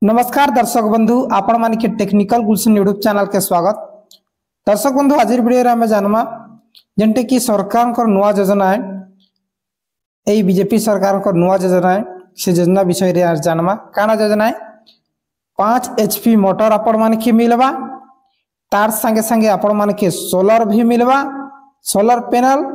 नमस्कार दर्शक बंधु आपण मान के टेक्निकल गुलशन यूट्यूब चैनल के स्वागत। दर्शक बंधु आज वीडियो रे हमें जानमा जेंटे की सरकार को नुआ योजना है एई बीजेपी सरकार को नुआ योजना है से योजना विषय रे आज जानमा काना योजना है 5 एचपी मोटर आपण मान के मिलवा तार संगे संगे आपण मान के सोलर भी मिलवा सोलर पैनल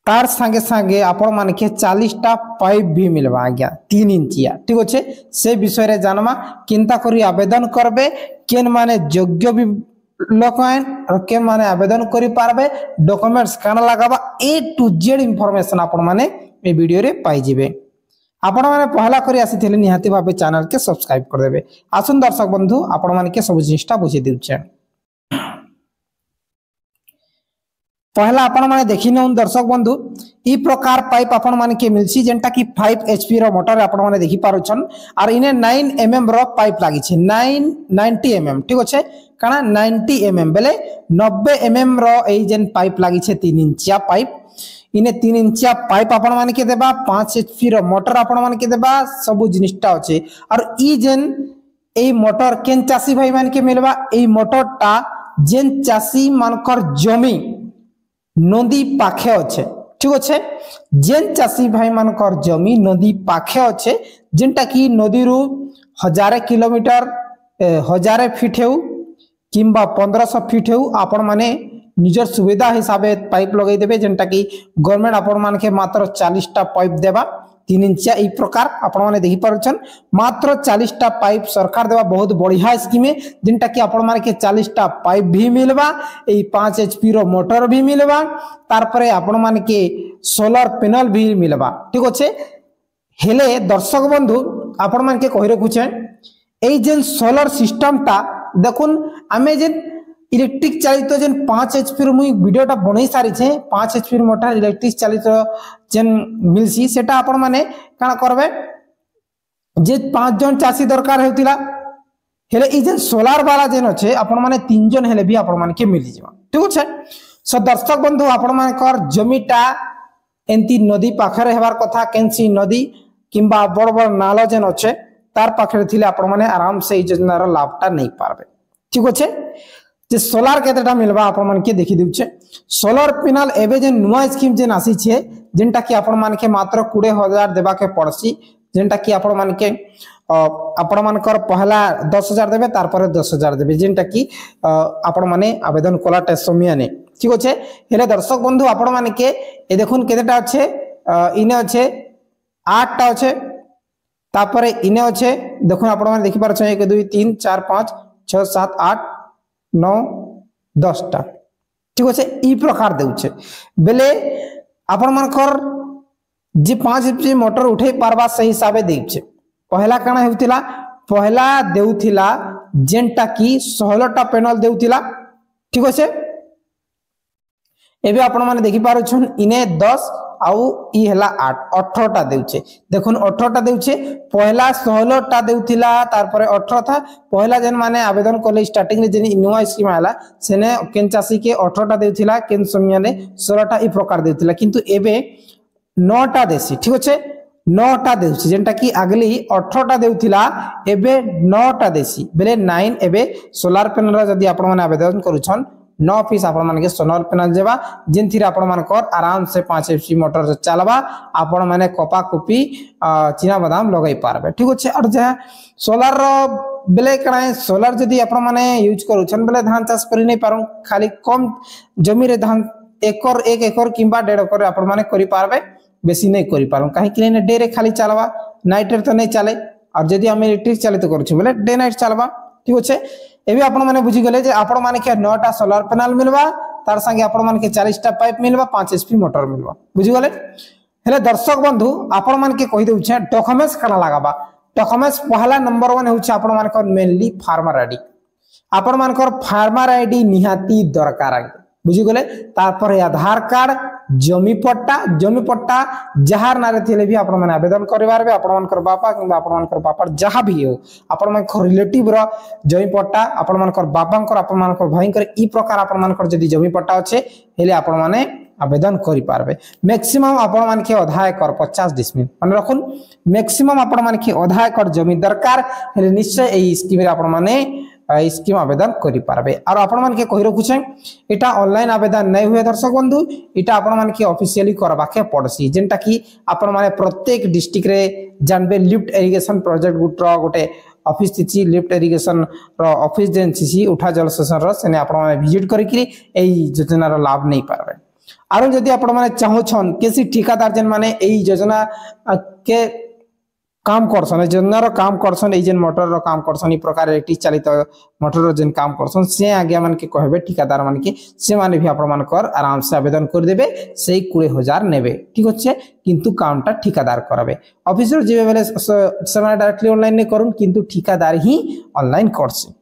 तार संगे संगे आपण मान के 40टा पाइप भी मिलवा आज्ञा 3 इंचिया ठीक अच्छे से विषय रे जानमा चिंता करी आवेदन करबे केन माने योग्य भी लोक आइन और केन माने आवेदन करी पारबे डॉक्यूमेंट्स काना लगाबा ए टू जेड इंफॉर्मेशन आपण माने ए वीडियो रे पाई जिवे। आपण माने पहला करी आसीथिले निहाती भाबे चैनल के सब्सक्राइब कर देबे। आसुन दर्शक बंधु आपण माने के सब जिनिसटा बुझी देउछे। पहला आपण माने देखि न दर्शक बंधु ई प्रकार पाइप आपण माने के मिलसी जेंटा की 5 एचपी रो मोटर आपण माने देखि पारुछन और इने 9 एमएम रो पाइप लागि छै 90 एमएम ठीक अछि काना 90 एमएम बेले 90 एमएम रो ए जेन पाइप लागि छै 3 इंचिया पाइप इने 3 इंचिया पाइप आपण माने के देबा 5 एचपी रो मोटर आपण माने के देबा सब जिनिसटा अछि और ई जेन ए मोटर केन चासी भाई मान के मिलबा ए मोटरटा जेन चासी मानकर जमी नदी पाखे अच्छे ठीक अच्छे जेन चासी भाई मानकर जमी नदी पाखे अच्छे जेनटा की नदी रु 1000 किलोमीटर 1000 फीट हेउ किंबा 1500 फीट हेउ आपण माने निजर सुविधा हिसाब पाइप लगे देबे जेनटा की गवर्नमेंट आपण मान के मात्र 40टा पाइप देबा 3 इंचिया ई प्रकार आपण माने देखि पारुछन मात्र 40टा पाइप सरकार देबा बहुत बढ़िया स्कीम है जेनटा की आपण माने के 40टा पाइप भी मिलबा ए 5 एचपी रो मोटर भी मिलबा तार परे आपण माने के सोलर पैनल भी मिलबा ठीक अछि। हेले दर्शक बंधु आपण माने के कहि रखुछे ए जेन सोलर सिस्टम ता देखुन आमे जेन इलेक्ट्रिक चालित जेन 5 एचपी रो मुई वीडियोटा बनै सारी छे 5 एचपी रो मोटर इलेक्ट्रिक चालित जेन मिलसी सेटा आपण माने काना करबे जे 5 जन चासी दरकार हेतिला हेले ई जेन सोलार वाला जेन अछि आपण माने 3 जन हेले भी आपण माने के मिलि जिवा ठीक छै। सो दर्शक बंधु आपण माने कर जमीटा एंती नदी पाखरे हेबार कथा केनसी नदी किंबा बड़ बड़ नाला जेन अछि तार पाखरे थिले आपण माने आराम से ई योजना रो लाभटा नै पारबे ठीक छै। जे सोलार केतेटा मिलबा आपण मान के देखि दिउछे सोलर पैनल एबे जे नुवा स्कीम जेन आसी छे जेनटा की आपण मान के मात्र 20000 देबा के पड़सी जेनटा की आपण मान के आपण मान कर पहला 10000 देबे तार पर 10000 देबे जेनटा की आपण माने आवेदन कोला टेसमिया ने ठीक अछि। हेले दर्शक बंधु आपण मान के ए देखुन केतेटा अछि इने अछि 8 टा अछि तापर इने अछि देखुन आपण मान देखि पारछ 1 2 3 4 5 6 7 8 9 10 टा ठीक अच्छे ई प्रकार देउछे बेले आपण मानकर जे 5 एचपी मोटर उठे पारबा सही हिसाबे देउछे पहला काना हेउतिला पहला देउथिला जेनटा की 16 टा पैनल देउथिला ठीक अच्छे एबे आपण माने देखि पारुछन इने 10 आउ ई हला 8 18 टा देउछे देखुन 18 टा देउछे पहला 16 टा देउथिला तार परे 18 था पहला जेन माने आवेदन कोले स्टार्टिंग रे जेन नुवा स्कीम आला सेने केन चासी के 18 टा देउथिला केन समय ने 16 टा ई प्रकार देउथिला किंतु एबे 9 टा देसी ठीक अछि 9 टा देउछि जेनटा की अगली 18 टा देउथिला एबे 9 टा देसी बेले 9 एबे सोलर पैनल जदी आपण माने आवेदन करूछन 9 पीस आपण मान के सोलर पैनल जेबा जिन थी आपण मान कर आराम से 5 एचपी मोटर से चलबा आपण माने कपा कुपी चिना बादाम लगाई पारबे ठीक अछि। और जे सोलर बेले कणाय सोलर जदी आपण माने यूज करूछन बेले धान चाष करि नै पारु खाली कम जमी रे धान एकर 1 एकर किंबा 1.5 एकर आपण माने करि पारबे बेसी नै करि पारु काहे कि नै डे रे खाली चलबा नाइट रे तो नै चले और जदी हम इलेक्ट्रिक चालित करूछु बेले डे नाइट चलबा ठीक अछि। एबे आपण माने बुझी गले जे आपण माने के 9 टा सोलर पैनल मिलबा तार संगे आपण माने के 40 टा पाइप मिलबा 5 एचपी मोटर मिलबा बुझी गले। हेले दर्शक बंधु आपण माने के कहि देउछे डॉक्यूमेंट्स काना लगाबा डॉक्यूमेंट्स पहला नंबर 1 होउछे आपण माने को मेनली फार्मर आईडी आपण माने को फार्मर आईडी निहाती दरकार आगे बुझी गले तार पर आधार कार्ड जमी पट्टा जहार नारे थिले भी आपण माने आवेदन करिवार बे आपण मानकर बापा किबा आपण मानकर बापा जहा भी हो आपण मानकर रिलेटिव रो जमी पट्टा आपण मानकर बापांकर आपण मानकर भाईंकर ई प्रकार आपण मानकर जदी जमी पट्टा अछि हेले आपण माने आवेदन करि पारबे मैक्सिमम आपण मान के आधा एकर 50 डिसमिल मन रखुन मैक्सिमम आपण मान के आधा एकर जमीन दरकार हेले निश्चय एई स्कीम रे आपण माने स्कीम आवेदन करि पारबे और आपण मान के कहि रखुछे एटा ऑनलाइन आवेदन नै हुए दर्शक बंधु एटा आपण मान के ऑफिशियली करबा के पड़सी जेंटा कि आपण माने प्रत्येक डिस्ट्रिक्ट रे जानबे लिफ्ट इरिगेशन प्रोजेक्ट गुट्र गोटे ऑफिस थिची लिफ्ट इरिगेशन रो ऑफिस जेन थिची उठा जल सेशन रो सेने आपण माने विजिट करि कि एई योजना रो लाभ नै पारबे आरो जदि आपण माने चाहो छन केसी ठेकेदार जेन माने एई योजना के काम करसन योजना रो काम करसन ए जेन मोटर रो काम करसन ई प्रकार इलेक्ट्रिक चालित मोटर रो जेन काम करसन से आगे मन के कहबे ठेकेदार मन के से माने भी आपण मान कर आराम से आवेदन कर देबे सेई 20000 नेबे ठीक होचे किंतु कामटा ठेकेदार करबे ऑफिसर जेबे बेले से माने डायरेक्टली ऑनलाइन नै करूं किंतु ठेकेदार ही ऑनलाइन करसे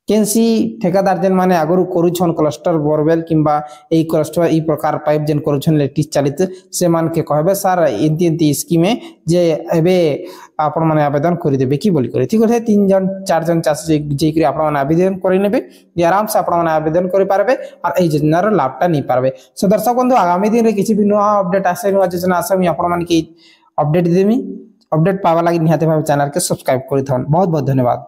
केनसी ठेकेदार जेन माने आगरु करूछन क्लस्टर बोरवेल किंबा एई क्लस्टर ई प्रकार पाइप जेन करूछन इलेक्ट्रिक चालित से मान के कहबे सर एंती एंती स्कीम में जे एबे आपण माने आवेदन करि देबे की बोली करे ठीक है 3 जन 4 जन चासी जे कि आपण माने आवेदन करि नेबे ये आराम से आपण माने आवेदन करि पारबे और एई योजना रो लाभटा नै पारबे सो दर्शक बंधु आगामी दिन रे किछि भी नुवा अपडेट आसे नुवा योजना आसे मी आपण माने के अपडेट देमी अपडेट पावा लागि निहाते भाबे चैनल के सब्सक्राइब करि थन बहुत बहुत धन्यवाद।